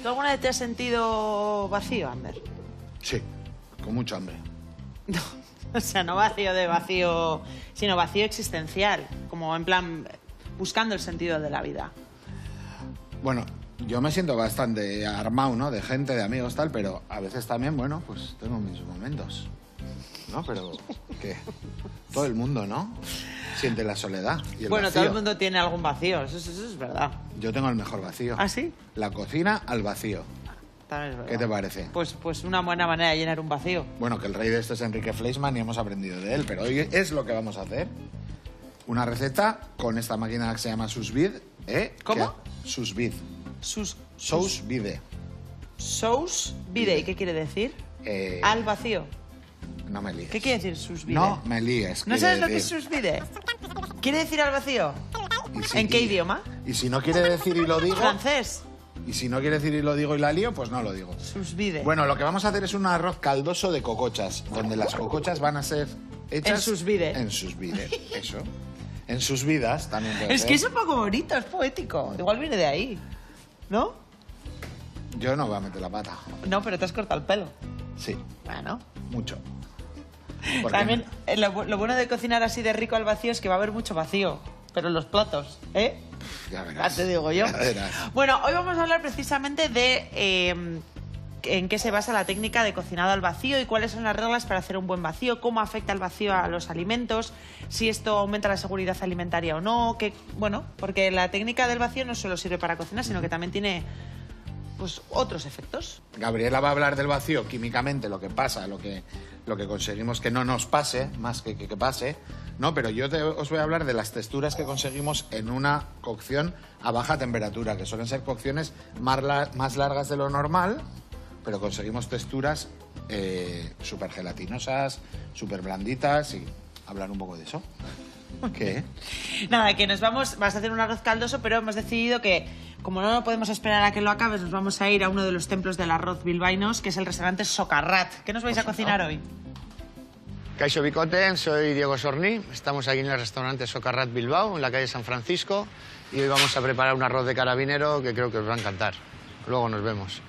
¿Tú alguna vez te has sentido vacío, Ander? Sí, con mucho hambre. No, o sea, no vacío de vacío, sino vacío existencial, como en plan buscando el sentido de la vida. Bueno, yo me siento bastante armado, ¿no? De gente, de amigos, tal, pero a veces también, bueno, pues tengo mis momentos, ¿no? Pero que todo el mundo, ¿no? Siente la soledad y el Bueno, vacío. todo el mundo tiene algún vacío, eso es verdad. Yo tengo el mejor vacío. ¿Ah, sí? La cocina al vacío. También es verdad. ¿Qué te parece? Pues una buena manera de llenar un vacío. Bueno, que el rey de esto es Enrique Fleischmann y hemos aprendido de él, pero hoy es lo que vamos a hacer. Una receta con esta máquina que se llama sous vide, ¿eh? ¿Cómo? Sous vide. Sous vide. Sous vide. ¿Y qué quiere decir? Al vacío. No me líes. ¿Qué quiere decir sous vide? No me líes. ¿No sabes lo que es sous vide? ¿Quiere decir al vacío? ¿En qué idioma? Y si no quiere decir y lo digo... ¿Francés? Y si no quiere decir y lo digo y la lío, pues no lo digo. Sous vide. Bueno, lo que vamos a hacer es un arroz caldoso de cocochas, donde las cocochas van a ser hechas... En sous vide. En sous vide, eso. En sus vidas también puede Es ser. que es un poco bonito, es poético. Igual viene de ahí, ¿no? Yo no voy a meter la pata. No, pero te has cortado el pelo. Sí, Bueno. mucho. Porque También lo bueno de cocinar así de rico al vacío es que va a haber mucho vacío. Pero en los platos, ¿eh? ya verás. Ya te digo yo. Ya verás. Bueno, hoy vamos a hablar precisamente de en qué se basa la técnica de cocinado al vacío y cuáles son las reglas para hacer un buen vacío, cómo afecta el vacío a los alimentos, si esto aumenta la seguridad alimentaria o no, bueno, porque la técnica del vacío no solo sirve para cocinar, sino que también tiene pues otros efectos. Gabriela va a hablar del vacío químicamente, lo que pasa, lo que conseguimos que no nos pase, más que pase, ¿no? Pero yo os voy a hablar de las texturas que conseguimos en una cocción a baja temperatura, que suelen ser cocciones más largas de lo normal, pero conseguimos texturas súper gelatinosas, súper blanditas y hablar un poco de eso. ¿Qué? Nada, que vas a hacer un arroz caldoso, pero hemos decidido que, como no podemos esperar a que lo acabes, nos vamos a ir a uno de los templos del arroz bilbaínos, que es el restaurante Socarrat. ¿Qué nos vais a cocinar hoy? Kaixo Bicoten, soy Diego Sorní. Estamos aquí en el restaurante Socarrat Bilbao, en la calle San Francisco, y hoy vamos a preparar un arroz de carabinero que creo que os va a encantar. Luego nos vemos.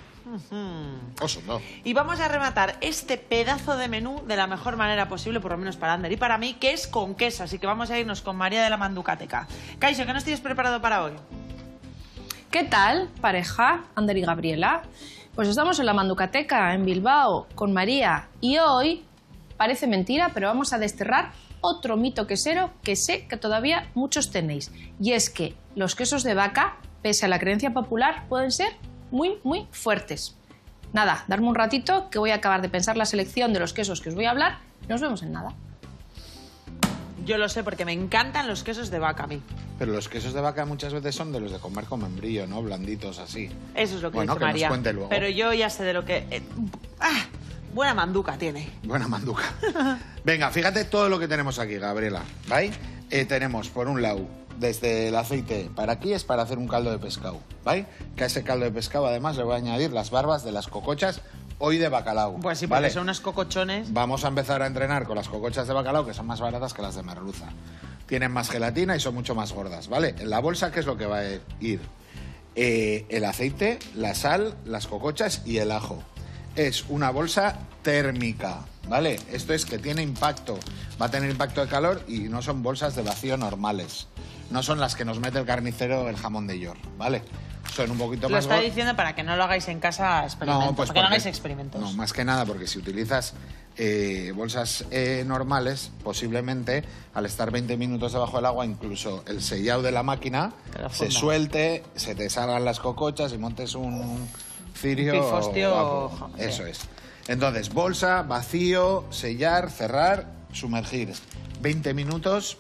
Oso, no. Y vamos a rematar este pedazo de menú de la mejor manera posible, por lo menos para Ander y para mí, que es con queso. Así que vamos a irnos con María de la Manducateca. Kaixo, ¿qué nos tienes preparado para hoy? ¿Qué tal, pareja, Ander y Gabriela? Pues estamos en la Manducateca, en Bilbao, con María. Y hoy, parece mentira, pero vamos a desterrar otro mito quesero que sé que todavía muchos tenéis. Y es que los quesos de vaca, pese a la creencia popular, pueden ser muy, muy fuertes. Nada, darme un ratito que voy a acabar de pensar la selección de los quesos que os voy a hablar. Nos vemos en nada. Yo lo sé porque me encantan los quesos de vaca a mí. Pero los quesos de vaca muchas veces son de los de comer con membrillo, ¿no? Blanditos así. Eso es lo que Bueno, dice que nos María. cuente luego. Pero yo ya sé de lo que... buena manduca tiene. Buena manduca. Venga, fíjate todo lo que tenemos aquí, Gabriela. ¿Vale? Tenemos, por un lado, desde el aceite para aquí es para hacer un caldo de pescado. ¿Vale? Que a ese caldo de pescado además le voy a añadir las barbas de las cocochas hoy de bacalao. Pues sí, porque ¿vale? son unos cocochones. Vamos a empezar a entrenar con las cocochas de bacalao, que son más baratas que las de merluza. Tienen más gelatina y son mucho más gordas, ¿vale? En la bolsa, ¿qué es lo que va a ir? El aceite, la sal, las cocochas y el ajo. Es una bolsa térmica, ¿vale? Esto es que tiene impacto, va a tener impacto de calor y no son bolsas de vacío normales. No son las que nos mete el carnicero el jamón de York, ¿vale? Son un poquito Lo más está gordas. diciendo para que no lo hagáis en casa experimentos. No, pues para que no porque- hagáis experimentos. No, más que nada porque si utilizas bolsas normales, posiblemente al estar 20 minutos debajo del agua, incluso el sellado de la máquina Te la se funda. suelte, se te salgan las cocochas y montes un cirio. Un pifostio, guapo. sí. Eso es. Entonces, bolsa, vacío, sellar, cerrar, sumergir. 20 minutos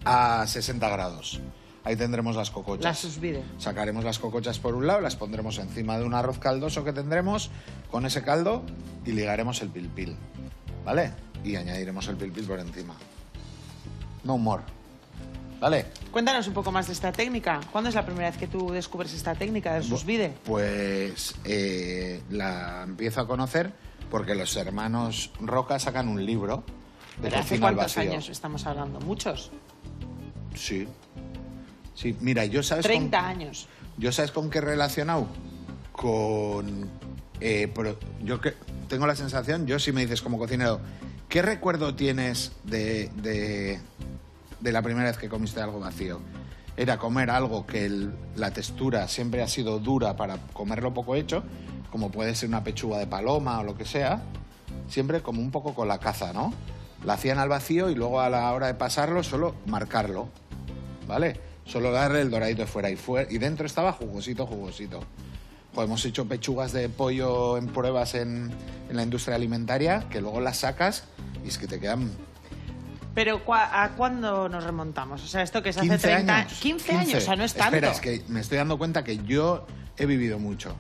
a 60 grados. Ahí tendremos las cocochas. Las susvide. Sacaremos las cocochas por un lado, las pondremos encima de un arroz caldoso que tendremos con ese caldo y ligaremos el pilpil, ¿vale? Y añadiremos el pilpil por encima. No more, ¿vale? Cuéntanos un poco más de esta técnica. ¿Cuándo es la primera vez que tú descubres esta técnica del susvide? Pues la empiezo a conocer porque los hermanos Roca sacan un libro de ¿Pero hace cocina al cuántos vacío. años estamos hablando? ¿Muchos? Sí. Sí, mira, yo sabes 30 años. ¿Yo sabes con qué he relacionado? con... yo tengo la sensación, yo si me dices como cocinero, ¿qué recuerdo tienes de la primera vez que comiste algo vacío? Era comer algo que la textura siempre ha sido dura para comerlo poco hecho, como puede ser una pechuga de paloma o lo que sea, siempre como un poco con la caza, ¿no? La hacían al vacío y luego a la hora de pasarlo solo marcarlo, ¿vale? Solo darle el doradito de fuera y dentro estaba jugosito, jugosito. Pues hemos hecho pechugas de pollo en pruebas en la industria alimentaria que luego las sacas y es que te quedan... Pero ¿a cuándo nos remontamos? O sea, esto que se hace 30 años. 15 años, o sea, no es tanto. Espera, es que me estoy dando cuenta que yo he vivido mucho.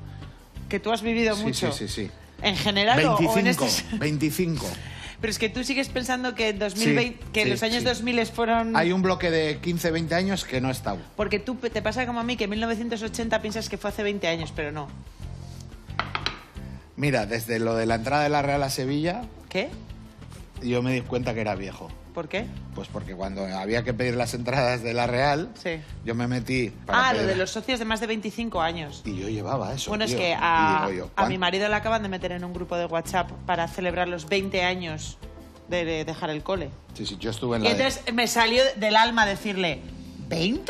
Que tú has vivido mucho. Sí. ¿En general 25, o en este...? 25. Pero es que tú sigues pensando que en 2020, los años 2000 fueron... Hay un bloque de 15, 20 años que no he estado. Porque tú te pasa como a mí, que en 1980 piensas que fue hace 20 años, pero no. Mira, desde lo de la entrada de la Real a Sevilla, ¿Qué? yo me di cuenta que era viejo. ¿Por qué? Pues porque cuando había que pedir las entradas de la Real, Sí. yo me metí para Lo pedir- de los socios de más de 25 años. Y yo llevaba eso, Bueno, es tío. que Y a digo yo, mi ¿cuánto? marido le acaban de meter en un grupo de WhatsApp para celebrar los 20 años de dejar el cole. Sí, yo estuve en Y la... entonces me salió del alma decirle, ¿20?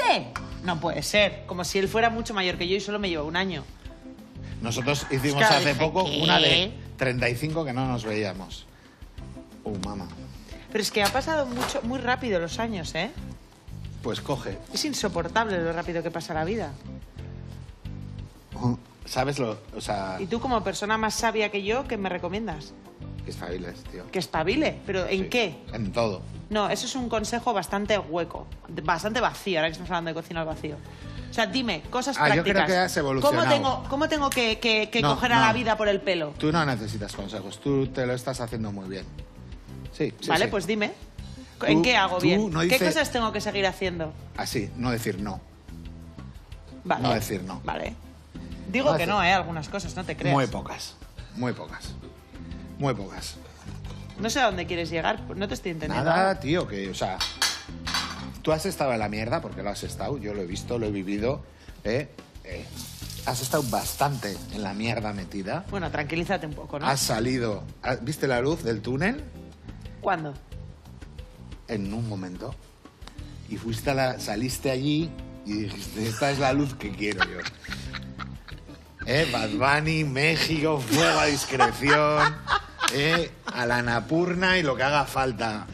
No puede ser. Como si él fuera mucho mayor que yo y solo me lleva un año. Nosotros hicimos Claro, hace dije, poco ¿qué? una de 35 que no nos veíamos. Mamá. Pero es que ha pasado muy rápido los años, ¿eh? Pues coge. Es insoportable lo rápido que pasa la vida. ¿Sabes lo...? O sea, Y tú, como persona más sabia que yo, ¿qué me recomiendas? que espabiles, tío. Que espabile. ¿Pero en Sí, qué? En todo. No, eso es un consejo bastante hueco, bastante vacío, ahora que estamos hablando de cocina al vacío. O sea, dime, cosas Yo prácticas. creo que has evolucionado. ¿Cómo tengo que No, coger a la no. vida por el pelo? Tú no necesitas consejos, tú te lo estás haciendo muy bien. Sí, Vale, sí. pues dime. ¿En qué hago tú bien? no ¿Qué dices- cosas tengo que seguir haciendo? Así, no decir no. Vale. No decir no. Vale. Digo No que decir- no, algunas cosas, no te creas. Muy pocas. Muy pocas. Muy pocas. No sé a dónde quieres llegar, no te estoy entendiendo. Nada, tío, que, o sea... Tú has estado en la mierda, porque lo has estado, yo lo he visto, lo he vivido, has estado bastante en la mierda metida. Bueno, tranquilízate un poco, ¿no? Has salido... ¿Viste la luz del túnel? ¿Cuándo? En un momento. Y saliste allí y dijiste, esta es la luz que quiero yo. Bad Bunny, México, fuego a discreción, a la Annapurna y lo que haga falta.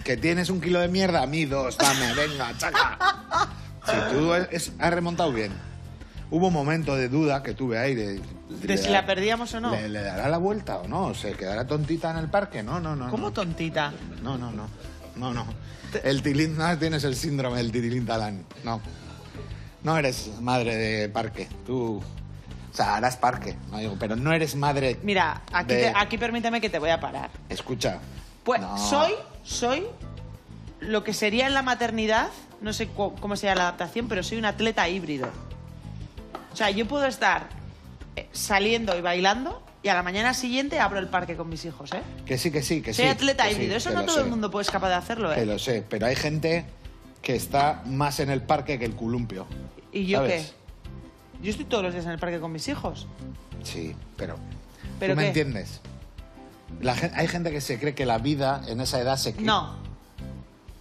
Que tienes 1 kilo de mierda, a mí 2, dame, venga, chaca. Si tú has remontado bien. Hubo un momento de duda que tuve ahí ¿De si la perdíamos o no? ¿Le dará la vuelta o no? ¿Se quedará tontita en el parque? No. ¿Cómo no. tontita? No. El tilín, no tienes el síndrome del tilín talán. No. No eres madre de parque. Tú, o sea, harás parque, no digo, pero no eres madre. Mira, aquí permíteme que te voy a parar. Escucha. Pues no. soy lo que sería en la maternidad, no sé cómo sería la adaptación, pero soy un atleta híbrido. O sea, yo puedo estar saliendo y bailando y a la mañana siguiente abro el parque con mis hijos, ¿eh? Que sí. Soy atleta que sí, híbrido, eso que no lo todo sé, el mundo puede ser capaz de hacerlo, Que ¿eh? lo sé, pero hay gente que está más en el parque que el columpio. ¿Y yo ¿sabes? qué? Yo estoy todos los días en el parque con mis hijos. Sí, pero ¿Pero ¿tú me qué? entiendes? Hay gente que se cree que la vida en esa edad se... No.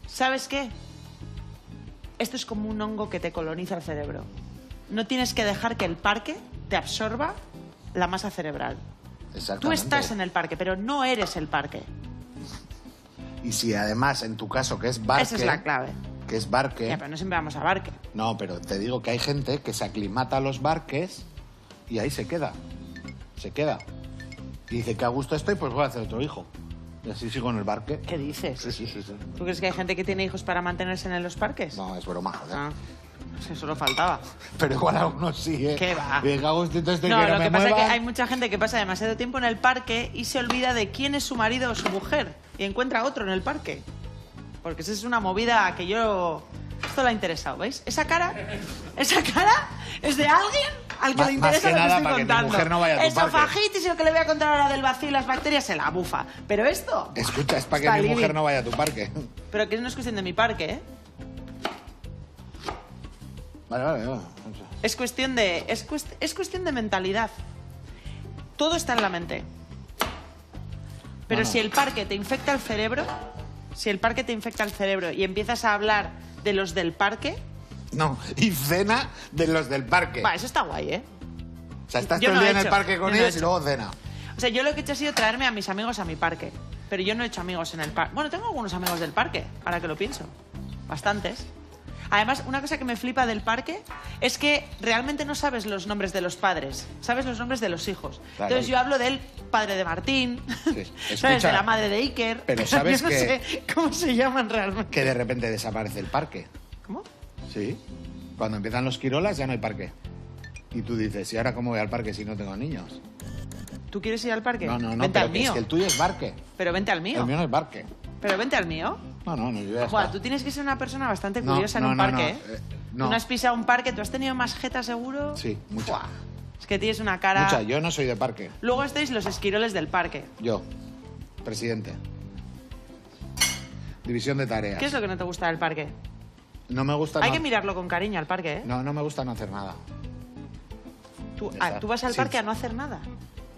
¿Sabes qué? Esto es como un hongo que te coloniza el cerebro. No tienes que dejar que el parque te absorba la masa cerebral. Tú Exactamente. estás en el parque, pero no eres el parque. Y si además, en tu caso, que es barque... Esa es la clave. Que es barque... Ya, pero no siempre vamos a barque. No, pero te digo que hay gente que se aclimata a los barques y ahí se queda. Se queda. Y dice que a gusto estoy, pues voy a hacer otro hijo. Y así sigo en el barque. ¿Qué dices? Sí. ¿Tú crees que hay gente que tiene hijos para mantenerse en los parques? No, es broma, joder. Ah, pues eso lo faltaba. Pero igual a uno sí, ¿eh? ¿Qué va? Dice que a gustito estoy, No, que no lo me que pasa es que muevan. hay mucha gente que pasa demasiado tiempo en el parque y se olvida de quién es su marido o su mujer y encuentra otro en el parque. Porque esa es una movida que yo... Esto le ha interesado, ¿veis? Esa cara es de alguien al que le Más interesa que lo que nada estoy para que tu contando. mujer no vaya a tu parque. Esofagitis y lo que le voy a contar ahora del vacío y las bacterias se la bufa. Pero esto... Escucha, es para Está que mi mujer living. no vaya a tu parque. Pero que no es cuestión de mi parque, ¿eh? Vale. Es cuestión de, es cuestión de mentalidad. Todo está en la mente. Pero si el parque te infecta el cerebro, y empiezas a hablar de los del parque... No, y cena de los del parque. Va, eso está guay, ¿eh? O sea, estás todo el día en el parque con ellos y luego cena. O sea, yo lo que he hecho ha sido traerme a mis amigos a mi parque. Pero yo no he hecho amigos en el parque. Bueno, tengo algunos amigos del parque, ahora que lo pienso. Bastantes. Además, una cosa que me flipa del parque es que realmente no sabes los nombres de los padres, sabes los nombres de los hijos. Claro. Entonces yo hablo del padre de Martín, Sí. ¿sabes? De la madre de Iker. Pero sabes yo no que... sé cómo se llaman realmente. Que de repente desaparece el parque. ¿Cómo? Sí. Cuando empiezan los quirolas ya no hay parque. Y tú dices, ¿y ahora cómo voy al parque si no tengo niños? ¿Tú quieres ir al parque? No, Vente pero al que mío. es que el tuyo es parque. Pero vente al mío. El mío no es parque. Pero vente al mío. No, yo ya Buah, está. tú tienes que ser una persona bastante No, curiosa en un no, parque, no, ¿eh? no. Tú no has pisado un parque, ¿tú has tenido más jeta seguro? Sí, mucha. Buah, es que tienes una cara... Mucha, yo no soy de parque. Luego estáis los esquiroles del parque. Yo, presidente. División de tareas. ¿Qué es lo que no te gusta del parque? No me gusta... Hay no- que mirarlo con cariño al parque, ¿eh? No me gusta no hacer nada. Tú, Ya está. tú vas al Sí. parque a no hacer nada.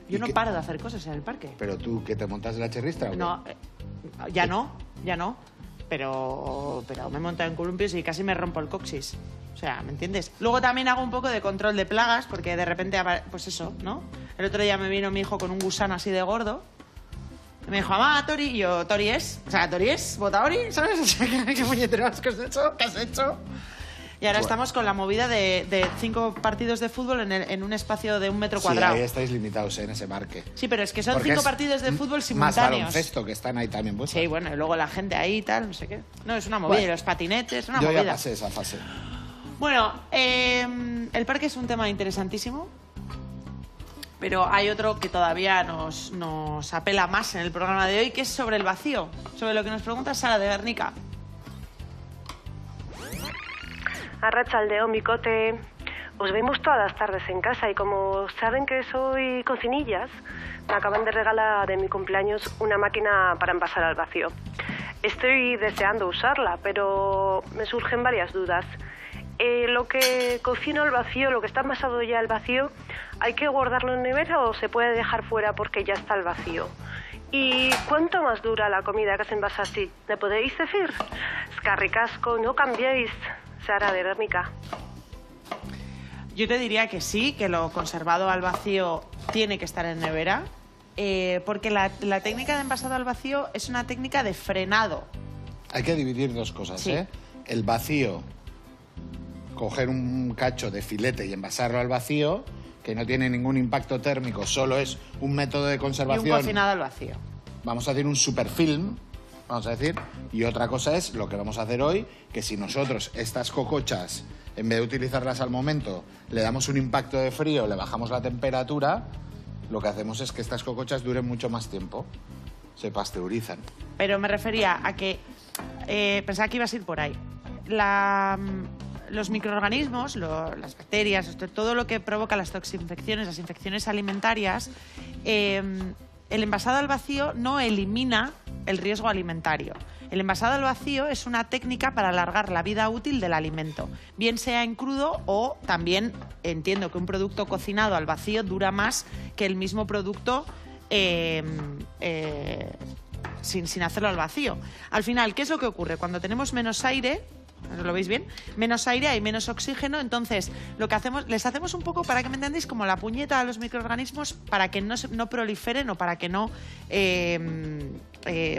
Yo ¿Y no qué? paro de hacer cosas en el parque. Pero tú, ¿que te montas de la chirristra o qué? No, ya no. Pero me he montado en columpios y casi me rompo el coxis. O sea, ¿me entiendes? Luego también hago un poco de control de plagas, porque de repente, pues eso, ¿no? El otro día me vino mi hijo con un gusano así de gordo. Y me dijo, mamá, Tori. Y yo, ¿Tori es? O sea, ¿Tori es? ¿Botaori? ¿Sabes? O sea, ¿qué puñeteras que has hecho? ¿Qué has hecho? Y ahora estamos con la movida de 5 partidos de fútbol en un espacio de 1 metro cuadrado. Sí, ahí estáis limitados en ese parque. Sí, pero es que son Porque 5 es partidos de fútbol Más simultáneos. baloncesto, que están ahí también puestos. Sí, bueno, y luego la gente ahí y tal, no sé qué. No, es una movida. Bueno, Y los patinetes, una Yo movida. ya pasé esa fase. Bueno, el parque es un tema interesantísimo, pero hay otro que todavía nos apela más en el programa de hoy, que es sobre el vacío, sobre lo que nos pregunta Sara de Guernica. Arratsaldeon, Micote. Os vemos todas las tardes en casa y como saben que soy cocinillas, me acaban de regalar de mi cumpleaños una máquina para envasar al vacío. Estoy deseando usarla, pero me surgen varias dudas. Lo que cocino al vacío, lo que está envasado ya al vacío, ¿hay que guardarlo en nevera o se puede dejar fuera porque ya está al vacío? ¿Y cuánto más dura la comida que se envasa así? ¿Me podéis decir? Es que ricasco, no cambiéis. Sara de Guernica. Yo te diría que sí, que lo conservado al vacío tiene que estar en nevera, porque la técnica de envasado al vacío es una técnica de frenado. Hay que dividir dos cosas, Sí. ¿eh? El vacío, coger un cacho de filete y envasarlo al vacío, que no tiene ningún impacto térmico, solo es un método de Y un conservación. cocinado al vacío. Vamos a hacer un superfilm, vamos a decir. Y otra cosa es lo que vamos a hacer hoy, que si nosotros estas cocochas, en vez de utilizarlas al momento, le damos un impacto de frío, le bajamos la temperatura, lo que hacemos es que estas cocochas duren mucho más tiempo. Se pasteurizan. Pero me refería a que pensaba que ibas a ir por ahí. Los microorganismos, las bacterias, todo lo que provoca las toxinfecciones, las infecciones alimentarias, el envasado al vacío no elimina el riesgo alimentario. El envasado al vacío es una técnica para alargar la vida útil del alimento, bien sea en crudo o también entiendo que un producto cocinado al vacío dura más que el mismo producto sin hacerlo al vacío. Al final, ¿qué es lo que ocurre? Cuando tenemos menos aire, ¿lo veis bien? Menos aire, hay menos oxígeno, entonces lo que hacemos, les hacemos un poco, para que me entendáis, como la puñeta a los microorganismos para que no proliferen o para que no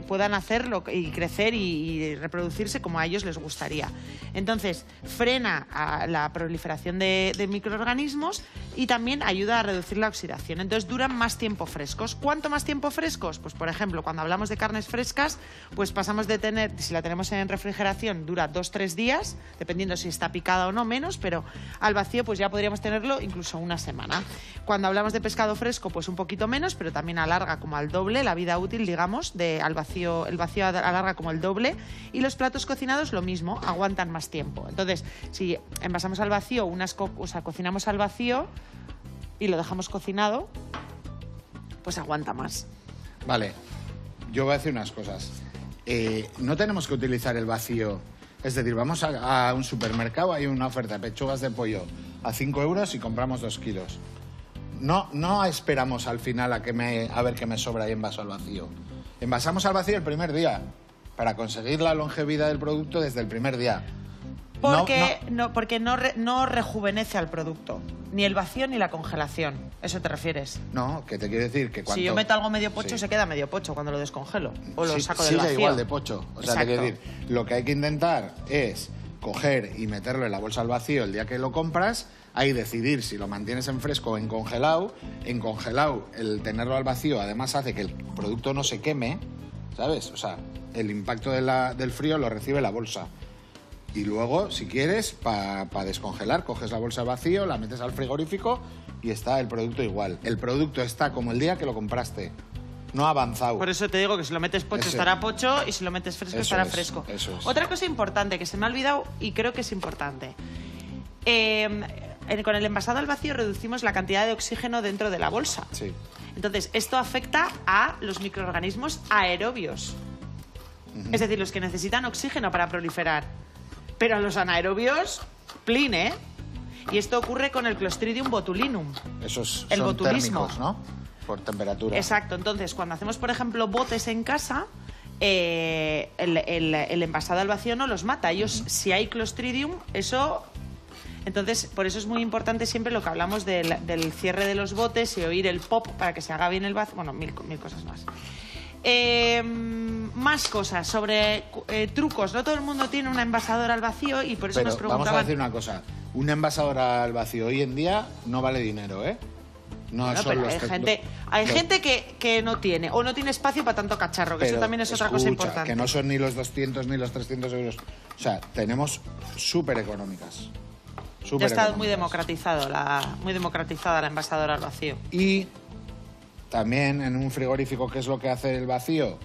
puedan hacerlo y crecer y reproducirse como a ellos les gustaría. Entonces, frena a la proliferación de microorganismos y también ayuda a reducir la oxidación. Entonces, duran más tiempo frescos. ¿Cuánto más tiempo frescos? Pues, por ejemplo, cuando hablamos de carnes frescas, pues pasamos de tener, si la tenemos en refrigeración, dura 2-3 días, dependiendo si está picada o no, menos, pero al vacío pues ya podríamos tenerlo incluso una semana. Cuando hablamos de pescado fresco, pues un poquito menos, pero también alarga como al doble la vida útil, digamos, al vacío. El vacío alarga como el doble, y los platos cocinados lo mismo, aguantan más tiempo. Entonces, si envasamos al vacío, cocinamos al vacío y lo dejamos cocinado, pues aguanta más. Vale, yo voy a decir unas cosas. No tenemos que utilizar el vacío Es decir, vamos a un supermercado, hay una oferta de pechugas de pollo a 5 euros y compramos 2 kilos. No esperamos al final a ver qué me sobra y envaso al vacío. Envasamos al vacío el primer día para conseguir la longevidad del producto desde el primer día. Porque no rejuvenece al producto. Ni el vacío ni la congelación. ¿Eso te refieres? No, que te quiero decir que cuando... Si yo meto algo medio pocho, sí, se queda medio pocho cuando lo descongelo. O lo saco del sigue vacío. igual de pocho. O sea, te quiero Exacto. decir, lo que hay que intentar es coger y meterlo en la bolsa al vacío el día que lo compras, ahí decidir si lo mantienes en fresco o en congelado. En congelado, el tenerlo al vacío además hace que el producto no se queme, ¿sabes? O sea, el impacto del frío lo recibe la bolsa. Y luego, si quieres, para descongelar, coges la bolsa al vacío, la metes al frigorífico y está el producto igual. El producto está como el día que lo compraste. No ha avanzado. Por eso te digo que si lo metes pocho estará pocho y si lo metes fresco estará fresco. Eso es. Otra cosa importante que se me ha olvidado y creo que es importante. Con el envasado al vacío reducimos la cantidad de oxígeno dentro de la bolsa. Sí. Entonces, esto afecta a los microorganismos aerobios. Es decir, los que necesitan oxígeno para proliferar. Pero a los anaerobios, plin, ¿eh? Y esto ocurre con el Clostridium botulinum. Esos el son botulismo. térmicos, ¿no? Por temperatura. Exacto. Entonces, cuando hacemos, por ejemplo, botes en casa, el envasado al vacío no los mata. Ellos, si hay Clostridium, eso... Entonces, por eso es muy importante siempre lo que hablamos del cierre de los botes y oír el pop para que se haga bien el vacío. Bueno, mil cosas más. Más cosas sobre trucos. No todo el mundo tiene una envasadora al vacío y por eso Pero nos preguntaban... vamos a decir una cosa. Una envasadora al vacío hoy en día no vale dinero, ¿eh? No Bueno, son pero los hay gente que no tiene, o no tiene espacio para tanto cacharro, que eso también es otra cosa importante. Que no son ni los 200 ni los 300 euros. O sea, tenemos súper económicas. Ya está muy democratizada la envasadora al vacío. Y también en un frigorífico, ¿qué es lo que hace el vacío?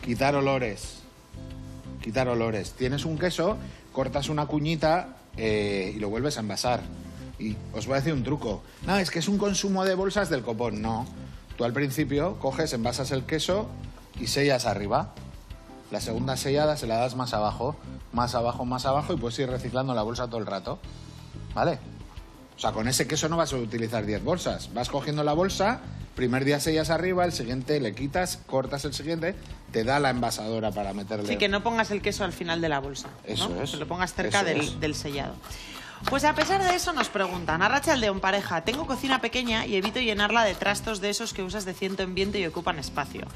Quitar olores. Quitar olores. Tienes un queso, cortas una cuñita y lo vuelves a envasar. Y os voy a decir un truco. No, es que es un consumo de bolsas del copón. No. Tú al principio coges, envasas el queso y sellas arriba. La segunda sellada se la das más abajo y puedes ir reciclando la bolsa todo el rato. ¿Vale? O sea, con ese queso no vas a utilizar 10 bolsas. Vas cogiendo la bolsa, primer día sellas arriba, el siguiente le quitas, cortas el siguiente, te da la envasadora para meterle... Sí, que no pongas el queso al final de la bolsa. Eso ¿no? es. Que lo pongas cerca Eso del sellado. Pues a pesar de eso nos preguntan, Arratsaldeon pareja, tengo cocina pequeña y evito llenarla de trastos de esos que usas de ciento en viento y ocupan espacio.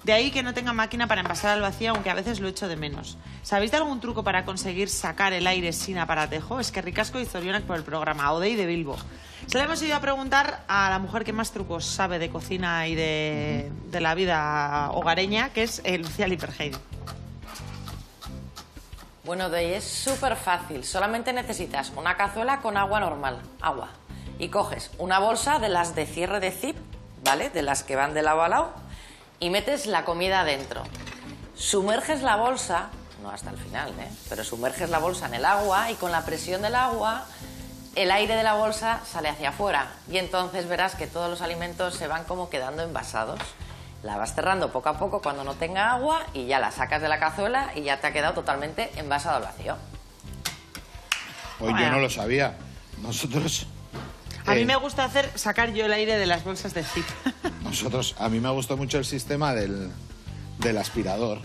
De ahí que no tenga máquina para envasar al vacío, aunque a veces lo echo de menos. ¿Sabéis de algún truco para conseguir sacar el aire sin aparatejo? Es que ricasco y zorionak por el programa, Odei de Bilbo. Se le hemos ido a preguntar a la mujer que más trucos sabe de cocina y de la vida hogareña, que es Lucía Liperheide. Bueno, Odei, es súper fácil. Solamente necesitas una cazuela con agua normal, agua. Y coges una bolsa de las de cierre de zip, ¿vale? De las que van de lado a lado. Y metes la comida adentro. Sumerges la bolsa, no hasta el final, pero sumerges la bolsa en el agua y con la presión del agua el aire de la bolsa sale hacia afuera. Y entonces verás que todos los alimentos se van como quedando envasados. La vas cerrando poco a poco cuando no tenga agua y ya la sacas de la cazuela y ya te ha quedado totalmente envasado al vacío. Hoy yo no lo sabía. Nosotros... A mí me gusta sacar yo el aire de las bolsas de zip. A mí me gustó mucho el sistema del aspirador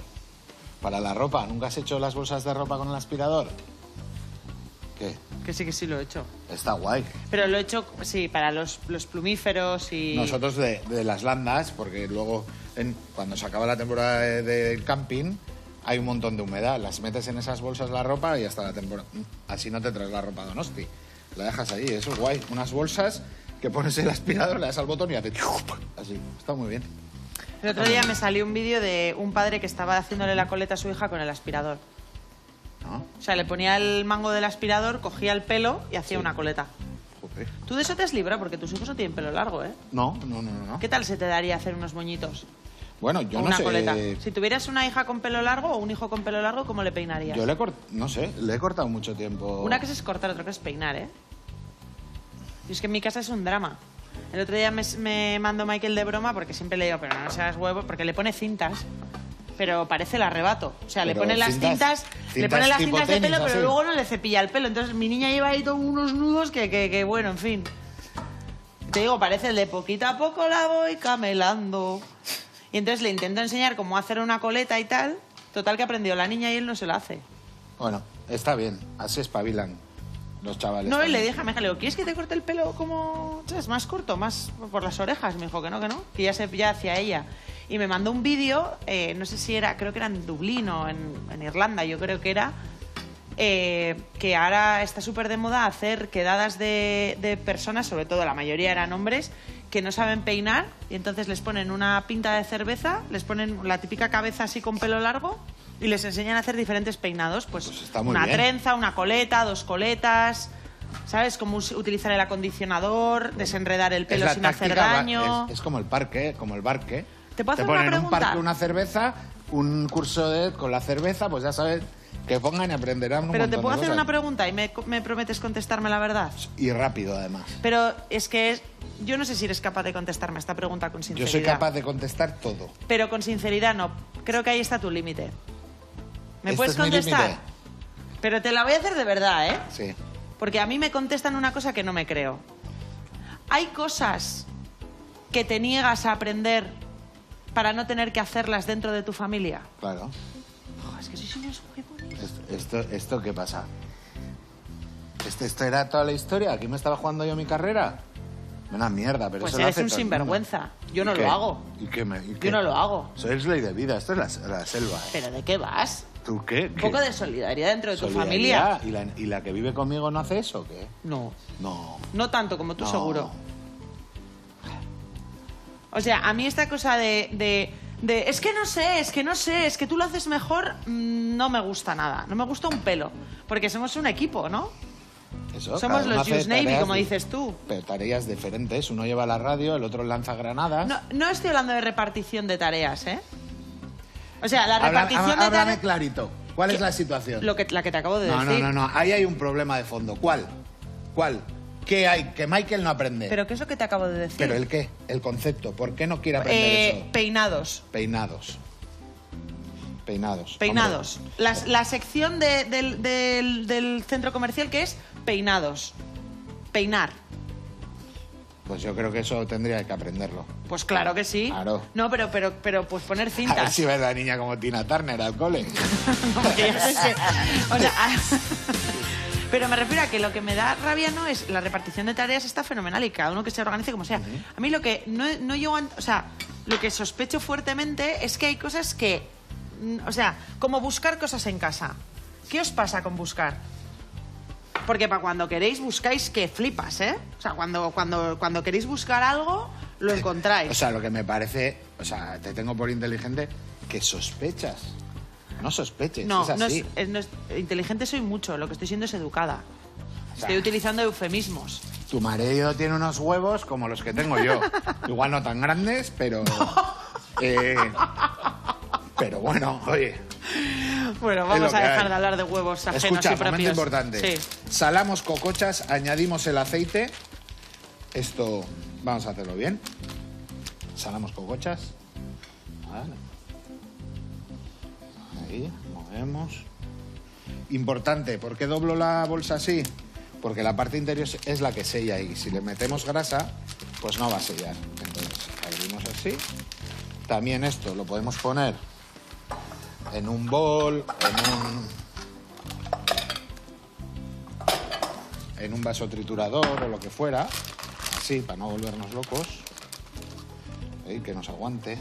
para la ropa. ¿Nunca has hecho las bolsas de ropa con el aspirador? ¿Qué? Que sí lo he hecho. Está guay. Pero lo he hecho, sí, para los plumíferos y... Nosotros de las landas, porque luego cuando se acaba la temporada del camping hay un montón de humedad. Las metes en esas bolsas la ropa y hasta la temporada... Así no te traes la ropa Donosti. La dejas ahí, eso es guay. Unas bolsas que pones el aspirador, le das al botón y hace... Así, está muy bien. El otro día me salió un vídeo de un padre que estaba haciéndole la coleta a su hija con el aspirador. ¿No? O sea, le ponía el mango del aspirador, cogía el pelo y hacía una coleta. Joder. Tú de eso te has librado porque tus hijos no tienen pelo largo, ¿eh? No. ¿Qué tal se te daría hacer unos moñitos? Bueno, yo O no una sé... coleta. Si tuvieras una hija con pelo largo o un hijo con pelo largo, ¿cómo le peinarías? Yo le he cortado mucho tiempo. Una cosa es cortar, otra cosa es peinar, ¿eh? Y es que en mi casa es un drama. El otro día me mandó Michael de broma porque siempre le digo, pero no seas huevo, porque le pone cintas. pero parece el arrebato. O sea, le Pero ponen las cintas le ponen las tipo cintas de tenis, pelo, pero así. luego no le cepilla el pelo. Entonces mi niña lleva ahí todos unos nudos que bueno, en fin. Te digo, parece el de poquito a poco la voy camelando. Y entonces le intento enseñar cómo hacer una coleta y tal. Total que ha aprendido la niña y él no se la hace. Bueno, está bien, así espabilan los chavales. No, y le también. dije a mi hija, le digo, ¿quieres que te corte el pelo como, sabes, más corto, más por las orejas? Me dijo que no, que ya hacía ella. Y me mandó un vídeo, no sé si era, creo que era en Dublín o en Irlanda, yo creo que era, que ahora está súper de moda hacer quedadas de personas, sobre todo la mayoría eran hombres, que no saben peinar, y entonces les ponen una pinta de cerveza, les ponen la típica cabeza así con pelo largo, y les enseñan a hacer diferentes peinados, pues está muy una bien. trenza, una coleta, 2 coletas, ¿sabes? Cómo utilizar el acondicionador, desenredar el Es pelo la sin hacer táctica, daño. Es como el parque, ¿Te puedo hacer ponen una un pregunta? parque, una cerveza, un curso con la cerveza, pues ya sabes que pongan y aprenderán un Pero montón te puedo de hacer cosas. una pregunta y me prometes contestarme la verdad. Y rápido, además. Pero es que yo no sé si eres capaz de contestarme esta pregunta con Yo sinceridad. soy capaz de contestar todo. Pero con sinceridad no. Creo que ahí está tu límite. ¿Me Este puedes es mi contestar? límite. Pero te la voy a hacer de verdad, ¿eh? Sí. Porque a mí me contestan una cosa que no me creo. ¿Hay cosas que te niegas a aprender para no tener que hacerlas dentro de tu familia? Claro. Oh, es que sois unos huevos. ¿Esto qué pasa? ¿Esto era toda la historia? ¿Aquí me estaba jugando yo mi carrera? Una mierda, pero Pues eso lo eres hace un todo el mundo. sinvergüenza. Yo no ¿Y lo qué? hago. ¿Y qué? Yo no lo hago. Sois ley de vida, esto es la selva. ¿Pero de qué vas? ¿Tú qué? Un poco de solidaridad dentro de tu Solidaridad. familia. ¿Y la que vive conmigo no hace eso o qué? No. No. No tanto como tú, No. seguro. O sea, a mí esta cosa de es que no sé, es que tú lo haces mejor, no me gusta nada. No me gusta un pelo. Porque somos un equipo, ¿no? Eso, Somos cada uno los hace Use Navy, tareas como dices tú. Pero tareas diferentes. Uno lleva la radio, el otro lanza granadas. No estoy hablando de repartición de tareas, ¿eh? O sea, la Háblame repartición de háblame tareas... clarito. ¿Cuál es ¿Qué? la situación? La que te acabo de No, decir. no. Ahí hay un problema de fondo. ¿Cuál? ¿Qué hay? Que Michael no aprende. ¿Pero qué es lo que te acabo de decir? ¿Pero el qué? El concepto. ¿Por qué no quiere aprender eso? Peinados. Peinados. Peinados. La sección del centro comercial que es peinados. Peinar. Pues yo creo que eso tendría que aprenderlo. Pues claro que sí. Claro. No, pero pues poner A ver cintas. si ves la niña como Tina Turner al cole. No, porque ya sé que- o sea, pero me refiero a que lo que me da rabia no es la repartición de tareas, está fenomenal y cada uno que se organice como sea. A mí lo que no llego o sea, lo que sospecho fuertemente es que hay cosas que, o sea, como buscar cosas en casa. ¿Qué os pasa con buscar? Porque para cuando queréis buscáis que flipas, ¿eh? O sea, cuando queréis buscar algo, lo encontráis. O sea, lo que me parece... O sea, te tengo por inteligente que sospechas. No sospeches, No, es así. no es- inteligente soy mucho, lo que estoy siendo es educada. O sea, Estoy utilizando eufemismos. Tu marido tiene unos huevos como los que tengo yo. Igual no tan grandes, pero... pero bueno, oye... Bueno, Es vamos lo a que dejar hay. de hablar de huevos ajenos Escucha, y propios. momento importante. Sí. Salamos cocochas, añadimos el aceite. Esto vamos a hacerlo bien. Salamos cocochas. Vale. Ahí, movemos. Importante, ¿por qué doblo la bolsa así? Porque la parte interior es la que sella y si le metemos grasa, pues no va a sellar. Entonces, abrimos así. También esto lo podemos poner en un bol, en un vaso triturador o lo que fuera, así, para no volvernos locos. Ahí, que nos aguante.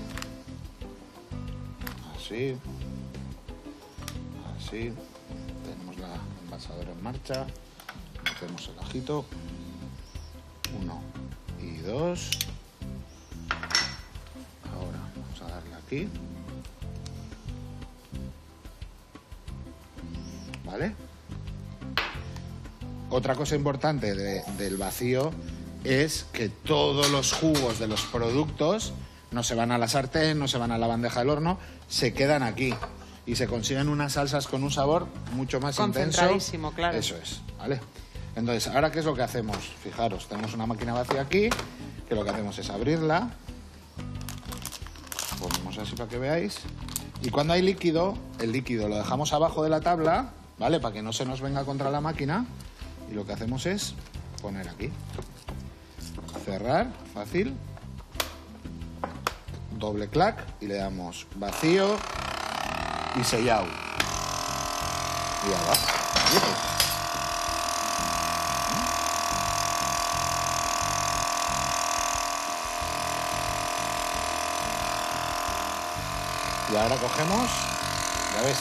Así. Así. Tenemos la envasadora en marcha. Metemos el ajito. 1 y 2. Ahora vamos a darle aquí. ¿Vale? Otra cosa importante del vacío es que todos los jugos de los productos no se van a la sartén, no se van a la bandeja del horno, se quedan aquí y se consiguen unas salsas con un sabor mucho más intenso. Concentradísimo, claro. Eso es, ¿vale? Entonces, ¿ahora qué es lo que hacemos? Fijaros, tenemos una máquina vacía aquí, que lo que hacemos es abrirla, ponemos así para que veáis, Y cuando hay líquido, el líquido lo dejamos abajo de la tabla, ¿vale? Para que no se nos venga contra la máquina. Y lo que hacemos es poner aquí. Cerrar, fácil. Doble clac y le damos vacío y sellado. Y ya va. Y ahora cogemos, ya ves.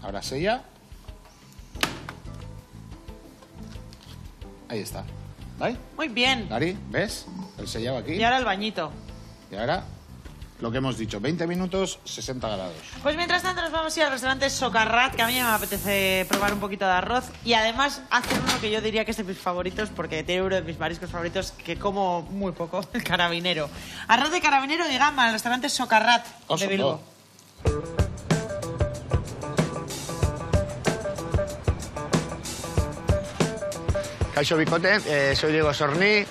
Ahora sella. Ahí está. ¿Vale? Muy bien. Gary, ¿ves? El sellado aquí. Y ahora el bañito. Y ahora, lo que hemos dicho, 20 minutos, 60 grados. Pues mientras tanto nos vamos a ir al restaurante Socarrat, que a mí me apetece probar un poquito de arroz. Y además hacen uno que yo diría que es de mis favoritos, porque tiene uno de mis mariscos favoritos que como muy poco, el carabinero. Arroz de carabinero y gamba, al restaurante Socarrat de Bilbao. Kaixo Bicote, soy Diego Sorní,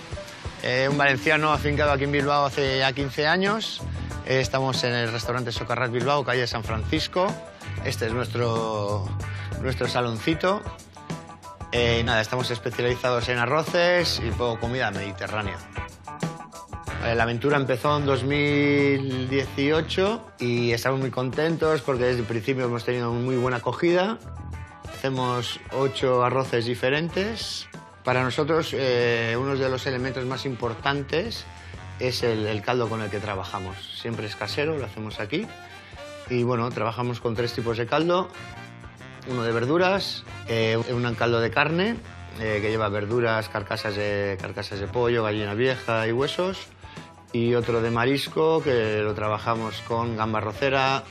un valenciano afincado aquí en Bilbao hace ya 15 años. Estamos en el restaurante Socarrat Bilbao, calle San Francisco. Este es nuestro saloncito. Nada, estamos especializados en arroces y poco comida mediterránea. La aventura empezó en 2018 y estamos muy contentos porque desde el principio hemos tenido muy buena acogida. Hacemos 8 arroces diferentes. Para nosotros, uno de los elementos más importantes es el caldo con el que trabajamos. Siempre es casero, lo hacemos aquí. Y bueno, trabajamos con 3 tipos de caldo. Uno de verduras, un caldo de carne, que lleva verduras, carcasas de pollo, gallina vieja y huesos. Y otro de marisco, que lo trabajamos con gamba arrocera,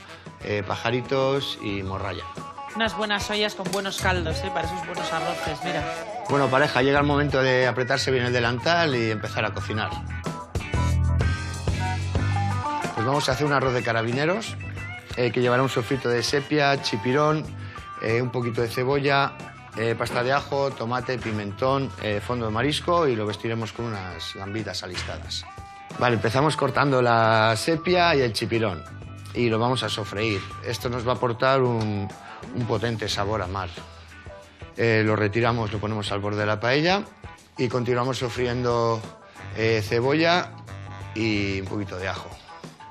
pajaritos y morralla. Unas buenas ollas con buenos caldos, para esos buenos arroces, mira. Bueno, pareja, llega el momento de apretarse bien el delantal y empezar a cocinar. Pues vamos a hacer un arroz de carabineros, que llevará un sofrito de sepia, chipirón, un poquito de cebolla, pasta de ajo, tomate, pimentón, fondo de marisco y lo vestiremos con unas gambitas alistadas. Vale, empezamos cortando la sepia y el chipirón y lo vamos a sofreír. Esto nos va a aportar un potente sabor a mar. Lo retiramos, lo ponemos al borde de la paella y continuamos sofriendo cebolla y un poquito de ajo.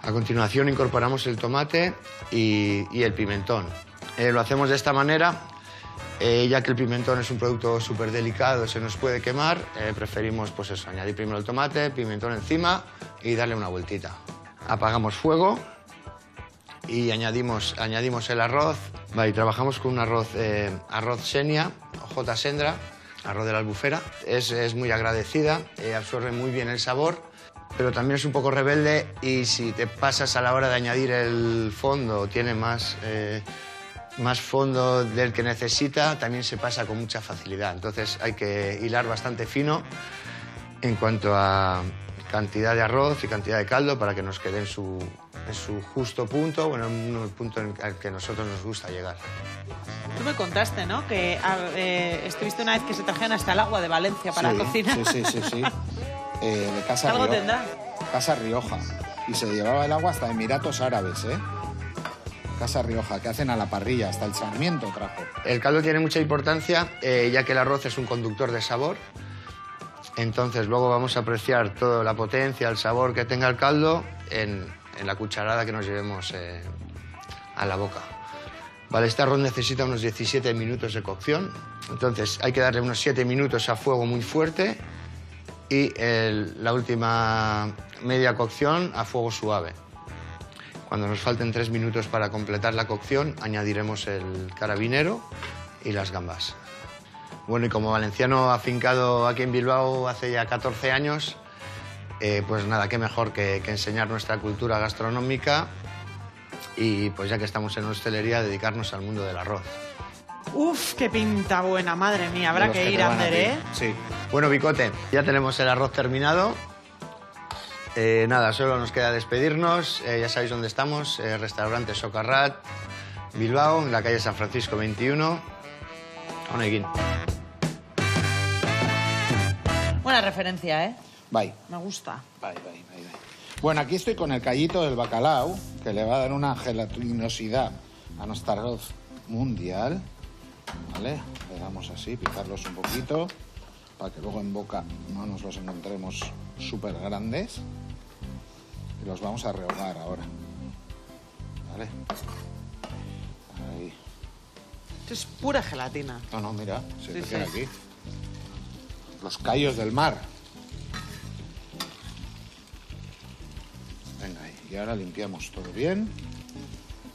A continuación incorporamos el tomate y el pimentón. Lo hacemos de esta manera, ya que el pimentón es un producto súper delicado, se nos puede quemar, preferimos pues eso, añadir primero el tomate, pimentón encima y darle una vueltita. Apagamos fuego y añadimos el arroz. Vale, y trabajamos con un arroz Xenia, J. Sendra, arroz de la Albufera. Es muy agradecida, absorbe muy bien el sabor, pero también es un poco rebelde y si te pasas a la hora de añadir el fondo, tiene más fondo del que necesita, también se pasa con mucha facilidad. Entonces hay que hilar bastante fino en cuanto a cantidad de arroz y cantidad de caldo para que nos quede en su justo punto, bueno, en el punto en el que a nosotros nos gusta llegar. Tú me contaste, ¿no? Que estuviste una vez que se trajeron hasta el agua de Valencia para cocinar. Sí. De Casa ¿Algo Rioja. tendrá? Casa Rioja. Y se llevaba el agua hasta Emiratos Árabes, ¿eh? Casa Rioja, que hacen a la parrilla, hasta el sarmiento trajo. El caldo tiene mucha importancia, ya que el arroz es un conductor de sabor. Entonces luego vamos a apreciar toda la potencia, el sabor que tenga el caldo en la cucharada que nos llevemos a la boca. Vale, este arroz necesita unos 17 minutos de cocción. Entonces hay que darle unos 7 minutos a fuego muy fuerte y la última media cocción a fuego suave. Cuando nos falten 3 minutos para completar la cocción, añadiremos el carabinero y las gambas. Bueno, y como valenciano afincado aquí en Bilbao hace ya 14 años, pues nada, qué mejor que enseñar nuestra cultura gastronómica y pues ya que estamos en hostelería, dedicarnos al mundo del arroz. Uf, qué pinta buena, madre mía, habrá que ir, Ander, ¿eh? Sí. Bueno, Bicote, ya tenemos el arroz terminado. Nada, solo nos queda despedirnos. Ya sabéis dónde estamos, restaurante Socarrat, Bilbao, en la calle San Francisco 21. Oneguin. Buena referencia, ¿eh? Bye. Me gusta. Bye. Bueno, aquí estoy con el callito del bacalao, que le va a dar una gelatinosidad a nuestra arroz mundial. ¿Vale? Le damos así, picarlos un poquito, para que luego en boca no nos los encontremos súper grandes. Y los vamos a rehogar ahora. ¿Vale? Ahí. Esto es pura gelatina. No, mira, se Sí, te queda sí. aquí. Los callos del mar. Venga ahí. Y ahora limpiamos todo bien.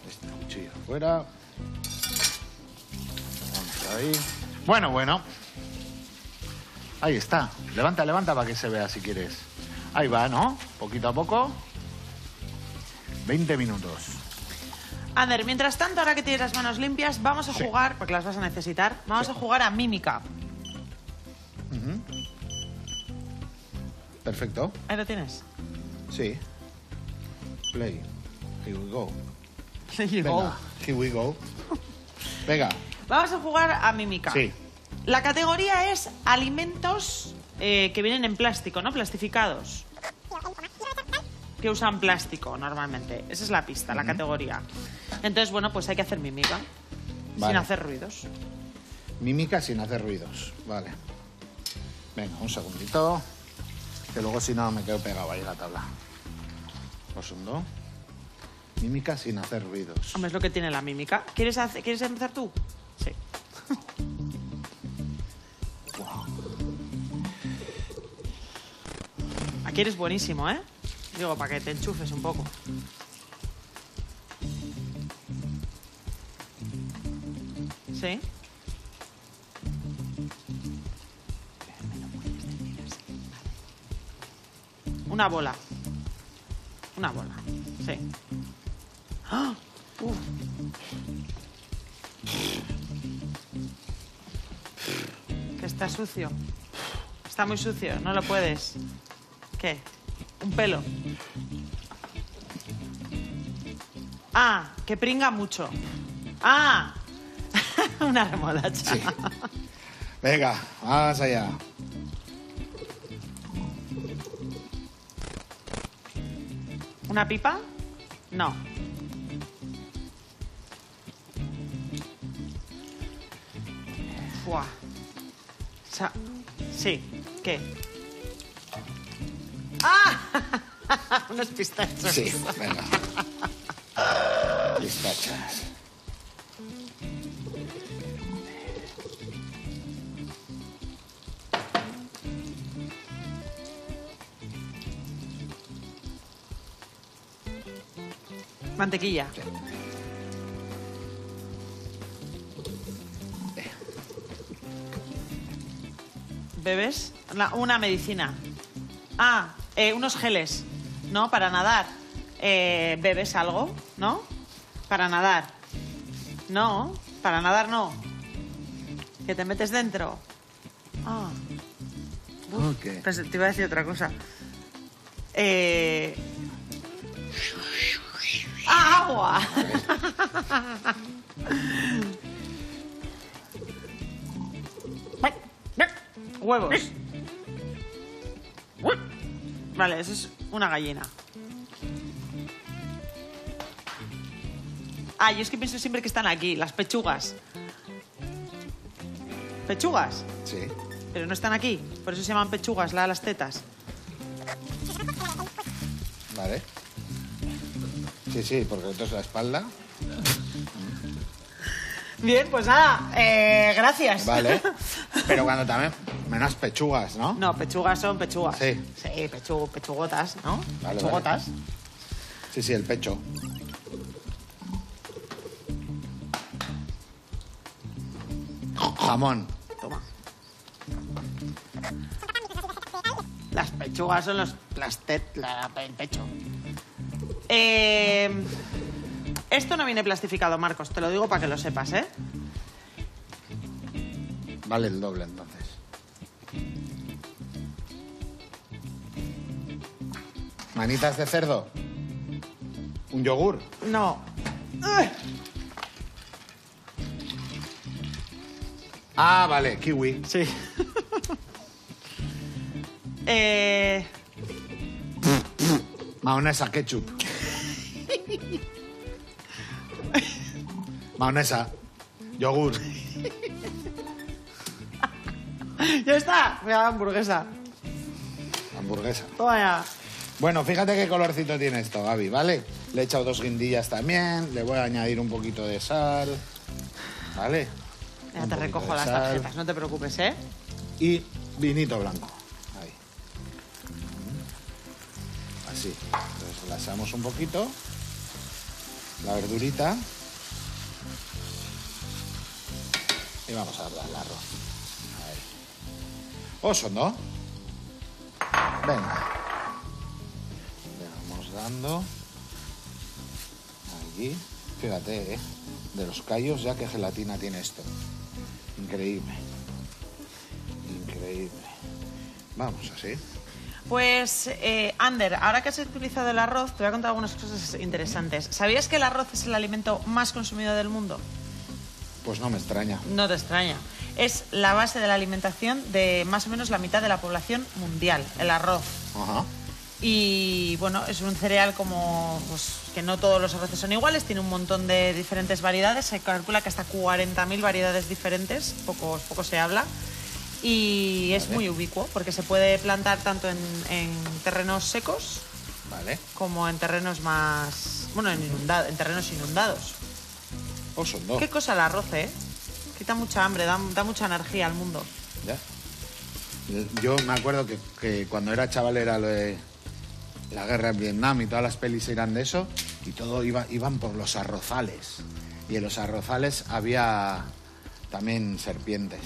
Este cuchillo afuera. Vamos ahí. Bueno. Ahí está. Levanta para que se vea si quieres. Ahí va, ¿no? Poquito a poco. 20 minutos. Ander, mientras tanto, ahora que tienes las manos limpias, vamos a Sí. jugar, porque las vas a necesitar, vamos a jugar a mímica. Perfecto. Ahí lo tienes. Sí. Play. Here we go. There you go. Venga. Here we go. Venga. Vamos a jugar a mímica. Sí. La categoría es alimentos que vienen en plástico, ¿no? Plastificados. Que usan plástico normalmente. Esa es la pista, la categoría. Entonces, bueno, pues hay que hacer mímica. Vale. Sin hacer ruidos. Mímica sin hacer ruidos. Vale. Venga, un segundito. Que luego si no me quedo pegado ahí en la tabla. Los hundo. Mímica sin hacer ruidos. Hombre, es lo que tiene la mímica. ¿Quieres empezar tú? Sí. Aquí eres buenísimo, ¿eh? Digo, para que te enchufes un poco. ¿Sí? Una bola. Una bola. Sí. ¡Ah! Que está sucio. Está muy sucio, no lo puedes. ¿Qué? Un pelo. Ah, que pringa mucho. Ah, una remolacha. Sí. Venga, vamos allá. ¿Una pipa? No. Buah. Sí, ¿qué? ¡Ah! Unos pistachos. Sí, venga. Pistachas. Mantequilla. ¿Bebes? Una medicina. Ah, unos geles, ¿no? Para nadar. ¿Bebes algo? ¿No? Para nadar. No, para nadar no. Que te metes dentro. Ah. Ok. Pues te iba a decir otra cosa. ¡Agua! Huevos. Vale, eso es una gallina. Ah, yo es que pienso siempre que están aquí, las pechugas. ¿Pechugas? Sí. Pero no están aquí, por eso se llaman pechugas, las tetas. Vale. Sí, porque entonces la espalda. Bien, pues nada, gracias. Vale. Pero cuando también. Menos pechugas, ¿no? No, pechugas son pechugas. Sí. Sí, pechugotas, ¿no? Vale, Pechugotas. Sí, el pecho. Jamón. Toma. Las pechugas son el pecho. Esto no viene plastificado, Marcos, te lo digo para que lo sepas, ¿eh? Vale el doble, entonces. Manitas de cerdo. Un yogur. No. Ah, vale, kiwi. Sí. Mahonesa, ketchup. Mahonesa, yogur. Ya está. Mira la hamburguesa. Hamburguesa. Toma ya. Bueno, fíjate qué colorcito tiene esto, Gaby, ¿vale? Le he echado 2 guindillas también, le voy a añadir un poquito de sal, ¿vale? Ya Un te poquito recojo de las sal tarjetas, no te preocupes, ¿eh? y vinito blanco. Ahí. Así. Entonces la asamos un poquito. La verdurita. Y vamos a darle al arroz. Ahí. Oso, ¿no? Venga. Le vamos dando. Allí. Fíjate, ¿eh? De los callos ya qué gelatina tiene esto. Increíble. Increíble. Vamos así. Pues, Ander, ahora que has utilizado el arroz, te voy a contar algunas cosas interesantes. ¿Sabías que el arroz es el alimento más consumido del mundo? Pues no me extraña. No te extraña. Es la base de la alimentación de más o menos la mitad de la población mundial, el arroz. Ajá. Y bueno, es un cereal como pues, que no todos los arroces son iguales, tiene un montón de diferentes variedades, se calcula que hasta 40.000 variedades diferentes, poco se habla. Y es muy ubicuo porque se puede plantar tanto en terrenos secos Vale. como en terrenos más... bueno, en terrenos inundados. Oso, no. Qué cosa el arroz, ¿eh? Quita mucha hambre, da mucha energía al mundo. Ya. Yo me acuerdo que cuando era chaval era lo de la guerra en Vietnam y todas las pelis eran de eso y todo iban por los arrozales. Y en los arrozales había también serpientes.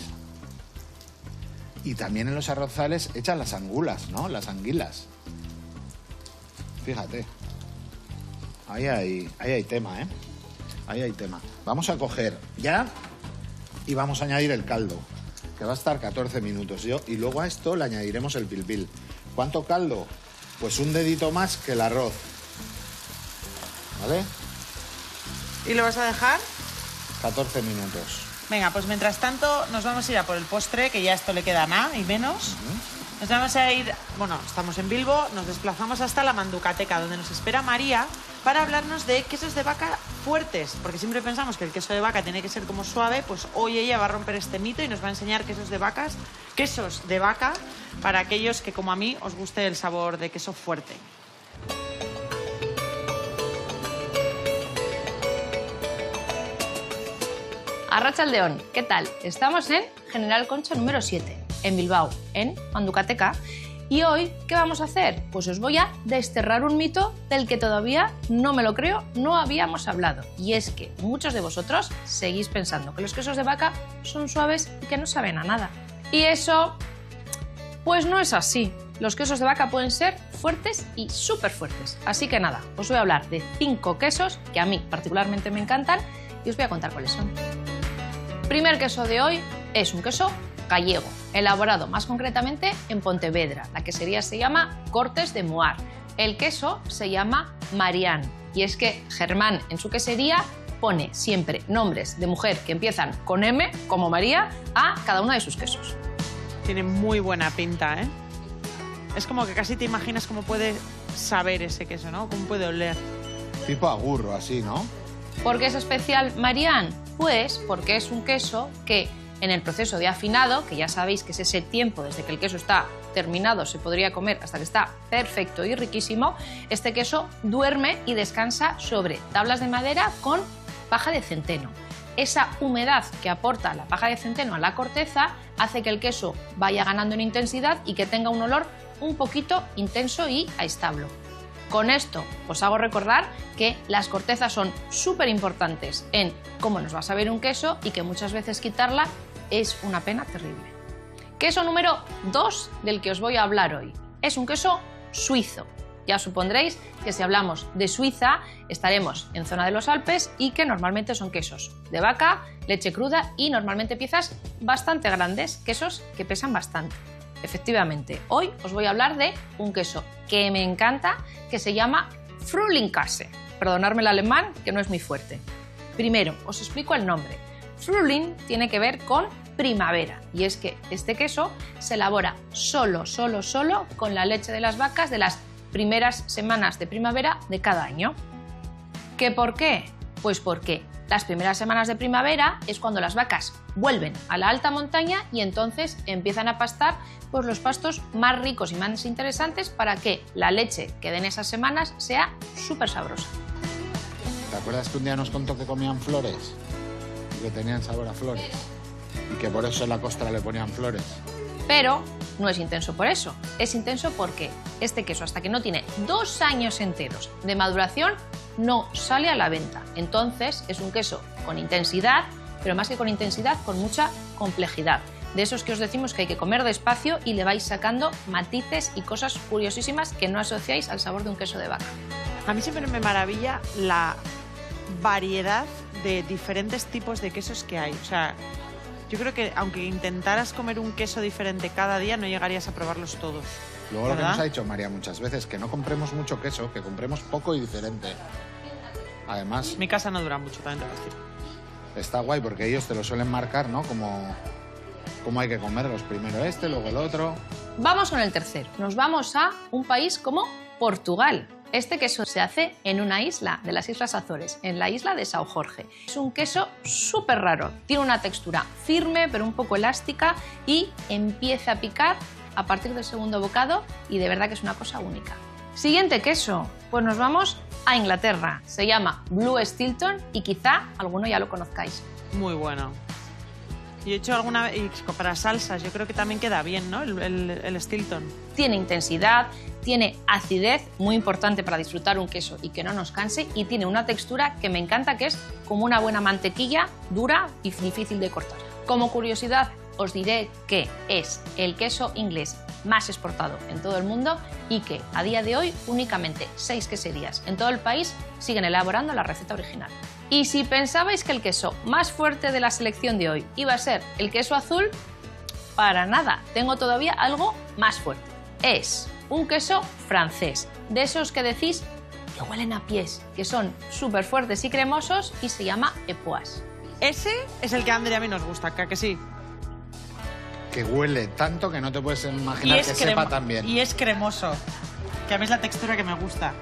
Y también en los arrozales echan las angulas, ¿no? Las anguilas. Fíjate. Ahí hay tema, ¿eh? Ahí hay tema. Vamos a coger ya y vamos a añadir el caldo, que va a estar 14 minutos. Y luego a esto le añadiremos el pilpil. ¿Cuánto caldo? Pues un dedito más que el arroz. ¿Vale? ¿Y lo vas a dejar? 14 minutos. Venga, pues mientras tanto nos vamos a ir a por el postre, que ya esto le queda nada y menos. Nos vamos a ir, bueno, estamos en Bilbo, nos desplazamos hasta la Manducateca, donde nos espera María para hablarnos de quesos de vaca fuertes, porque siempre pensamos que el queso de vaca tiene que ser como suave, pues hoy ella va a romper este mito y nos va a enseñar quesos de vaca para aquellos que, como a mí, os guste el sabor de queso fuerte. Arratsaldeon, ¿qué tal? Estamos en General Concha número 7, en Bilbao, en Manducateca. Y hoy, ¿qué vamos a hacer? Pues os voy a desterrar un mito del que todavía, no me lo creo, no habíamos hablado. Y es que muchos de vosotros seguís pensando que los quesos de vaca son suaves y que no saben a nada. Y eso, pues no es así. Los quesos de vaca pueden ser fuertes y súper fuertes. Así que nada, os voy a hablar de 5 quesos que a mí particularmente me encantan y os voy a contar cuáles son. Primer queso de hoy es un queso gallego, elaborado más concretamente en Pontevedra. La quesería se llama Cortes de Moar. El queso se llama Marián. Y es que Germán en su quesería pone siempre nombres de mujer que empiezan con M, como María, a cada uno de sus quesos. Tiene muy buena pinta, ¿eh? Es como que casi te imaginas cómo puede saber ese queso, ¿no? Cómo puede oler. Tipo agurro, así, ¿no? ¿Por qué es especial Marián? Pues porque es un queso que en el proceso de afinado, que ya sabéis que es ese tiempo desde que el queso está terminado, se podría comer hasta que está perfecto y riquísimo, este queso duerme y descansa sobre tablas de madera con paja de centeno. Esa humedad que aporta la paja de centeno a la corteza hace que el queso vaya ganando en intensidad y que tenga un olor un poquito intenso y a establo. Con esto os hago recordar que las cortezas son súper importantes en cómo nos va a saber un queso y que muchas veces quitarla es una pena terrible. Queso número 2 del que os voy a hablar hoy. Es un queso suizo. Ya supondréis que si hablamos de Suiza estaremos en zona de los Alpes y que normalmente son quesos de vaca, leche cruda y normalmente piezas bastante grandes, quesos que pesan bastante. Efectivamente, hoy os voy a hablar de un queso que me encanta, que se llama Frühlingskäse. Perdonadme el alemán, que no es muy fuerte. Primero, os explico el nombre. Frühling tiene que ver con primavera, y es que este queso se elabora solo con la leche de las vacas de las primeras semanas de primavera de cada año. ¿Qué por qué? Pues porque las primeras semanas de primavera es cuando las vacas vuelven a la alta montaña y entonces empiezan a pastar pues, los pastos más ricos y más interesantes para que la leche que den esas semanas sea súper sabrosa. ¿Te acuerdas que un día nos contó que comían flores? Y que tenían sabor a flores. Y que por eso en la costra le ponían flores. Pero no es intenso por eso, es intenso porque este queso, hasta que no tiene 2 años enteros de maduración, no sale a la venta. Entonces es un queso con intensidad, pero más que con intensidad, con mucha complejidad. De esos que os decimos que hay que comer despacio y le vais sacando matices y cosas curiosísimas que no asociáis al sabor de un queso de vaca. A mí siempre me maravilla la variedad de diferentes tipos de quesos que hay. O sea, yo creo que aunque intentaras comer un queso diferente cada día, no llegarías a probarlos todos. Luego lo que ¿verdad? nos ha dicho María muchas veces, que no compremos mucho queso, que compremos poco y diferente. Además, Mi casa no dura mucho, también te lo decir. está guay porque ellos te lo suelen marcar, ¿no? Como hay que comerlos. Primero este, luego el otro. Vamos con el tercero. Nos vamos a un país como Portugal. Este queso se hace en una isla de las Islas Azores, en la isla de São Jorge. Es un queso súper raro. Tiene una textura firme, pero un poco elástica y empieza a picar a partir del segundo bocado y de verdad que es una cosa única. Siguiente queso, pues nos vamos a Inglaterra. Se llama Blue Stilton y quizá alguno ya lo conozcáis. Muy bueno. Y he hecho alguna vez, y para salsas, yo creo que también queda bien, ¿no? El Stilton. Tiene intensidad, tiene acidez, muy importante para disfrutar un queso y que no nos canse, y tiene una textura que me encanta, que es como una buena mantequilla, dura y difícil de cortar. Como curiosidad, os diré que es el queso inglés más exportado en todo el mundo y que a día de hoy únicamente 6 queserías en todo el país siguen elaborando la receta original. Y si pensabais que el queso más fuerte de la selección de hoy iba a ser el queso azul, para nada, tengo todavía algo más fuerte. Es un queso francés, de esos que decís que huelen a pies, que son súper fuertes y cremosos y se llama Epoisses. Ese es el que a Ander y a mí nos gusta, que sí. Que huele tanto que no te puedes imaginar que sepa tan bien. Y es cremoso, que a mí es la textura que me gusta.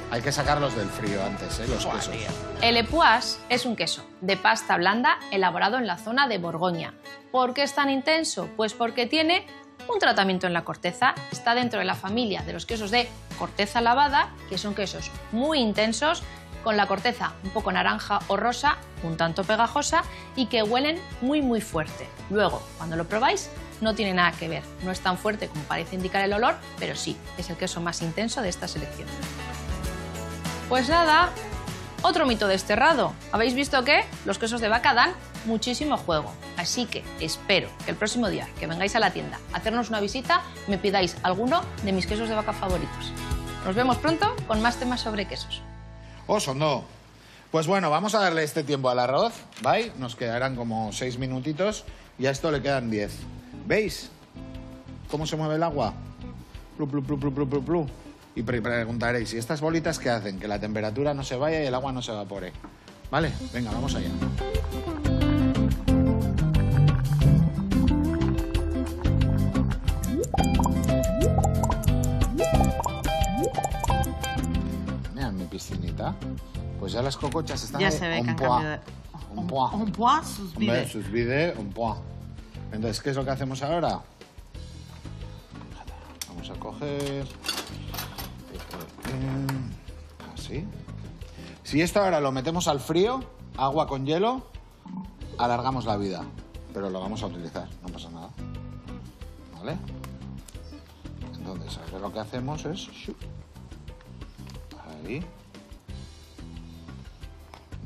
Hay que sacarlos del frío antes, los Buah, quesos. tío. El Epoisses es un queso de pasta blanda elaborado en la zona de Borgoña. ¿Por qué es tan intenso? Pues porque tiene un tratamiento en la corteza. Está dentro de la familia de los quesos de corteza lavada, que son quesos muy intensos, con la corteza un poco naranja o rosa, un tanto pegajosa y que huelen muy muy fuerte. Luego, cuando lo probáis, no tiene nada que ver. No es tan fuerte como parece indicar el olor, pero sí, es el queso más intenso de esta selección. Pues nada, otro mito desterrado. ¿Habéis visto que los quesos de vaca dan muchísimo juego? Así que espero que el próximo día que vengáis a la tienda a hacernos una visita me pidáis alguno de mis quesos de vaca favoritos. Nos vemos pronto con más temas sobre quesos. Sondo. Pues bueno, vamos a darle este tiempo al arroz, ¿vale? Nos quedarán como 6 minutitos y a esto le quedan 10. ¿Veis cómo se mueve el agua? Plu, plu, plu, plu, plu, plu, plu. Y preguntaréis, ¿y estas bolitas qué hacen? Que la temperatura no se vaya y el agua no se evapore. ¿Vale? Venga, vamos allá. Mira, mi piscinita. Pues ya las cocochas están Ya ahí. se ve que han pois. cambiado de... Un pois. Un pois sus Hombre, vides. sus vides, un pois. Entonces, ¿qué es lo que hacemos ahora? Vamos a coger... Así. Si esto ahora lo metemos al frío, agua con hielo, alargamos la vida. Pero lo vamos a utilizar, no pasa nada. ¿Vale? Entonces, ahora lo que hacemos es... Ahí.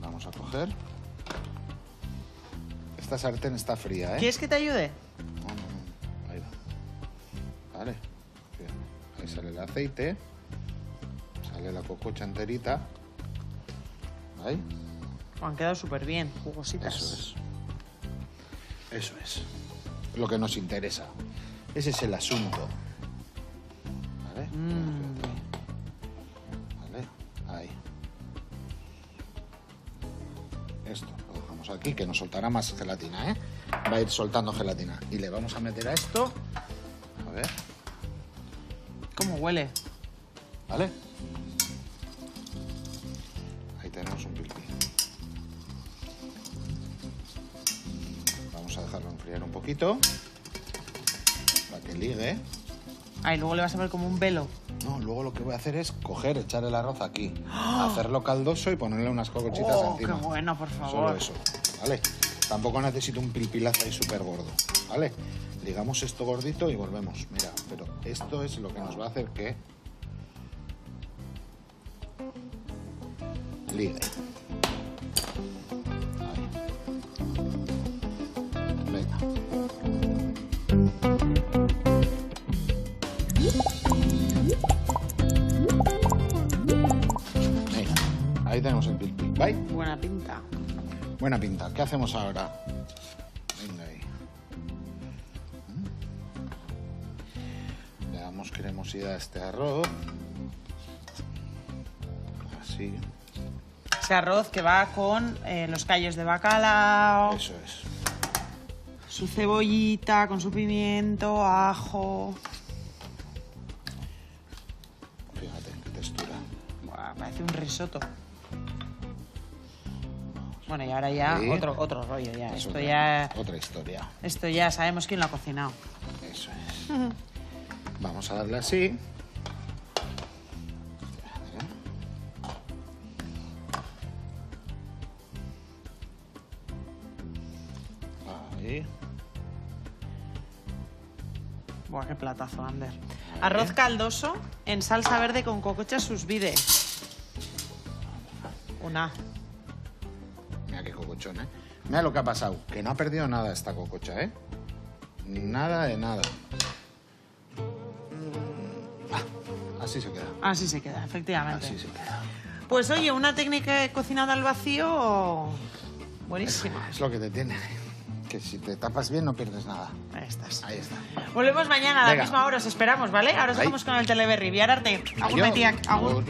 Vamos a coger... Esta sartén está fría, ¿eh? ¿Quieres que te ayude? No. Ahí va. Vale. Bien. Ahí sale el aceite. Sale la cococha enterita. Ahí. Han quedado súper bien, jugositas. Eso es. Eso es. Lo que nos interesa. Ese es el asunto. ¿Vale? Vale. Ahí. Esto lo dejamos aquí, que nos soltará más gelatina, ¿eh? Va a ir soltando gelatina. Y le vamos a meter a esto. A ver. ¿Cómo huele? ¿vale? Ahí tenemos un pilpil. Vamos a dejarlo enfriar un poquito para que ligue. Ahí luego le vas a ver como un velo. No, luego lo que voy a hacer es coger, echar el arroz aquí, hacerlo caldoso y ponerle unas cocochitas encima. ¡Qué bueno, por favor! Solo eso, ¿vale? Tampoco necesito un pilpilazo ahí súper gordo, ¿vale? Digamos esto gordito y volvemos. Mira, pero esto es lo que nos va a hacer que ligue. Ahí. Venga. Venga, ahí tenemos el pilpil, ¿vale? Buena pinta. Buena pinta. ¿Qué hacemos ahora? Venga ahí. Le damos cremosidad a este arroz. Así. Ese arroz que va con los callos de bacalao, Eso es. su cebollita, con su pimiento, ajo... Fíjate qué textura. Buah, parece un risotto. Bueno, y ahora ya Sí. otro rollo ya. Es otra historia. Esto ya sabemos quién lo ha cocinado. Eso es. Vamos a darle así. Ahí. Buah, qué platazo, Ander. Arroz caldoso en salsa verde con cocochas sus vides. Una. Mira qué cocochón, ¿eh? Mira lo que ha pasado. Que no ha perdido nada esta cococha, ¿eh? Nada de nada. Así se queda. Así se queda, efectivamente. Así se queda. Pues oye, una técnica de cocinado al vacío buenísima. Es lo que te tiene. Que si te tapas bien no pierdes nada. Ahí estás. Ahí está. Volvemos mañana a la Venga. misma hora, os esperamos, ¿vale? Ahora os Ahí. dejamos con el Teleberri. Biararte. Agur, Adio. Metiak. Agur. Agur.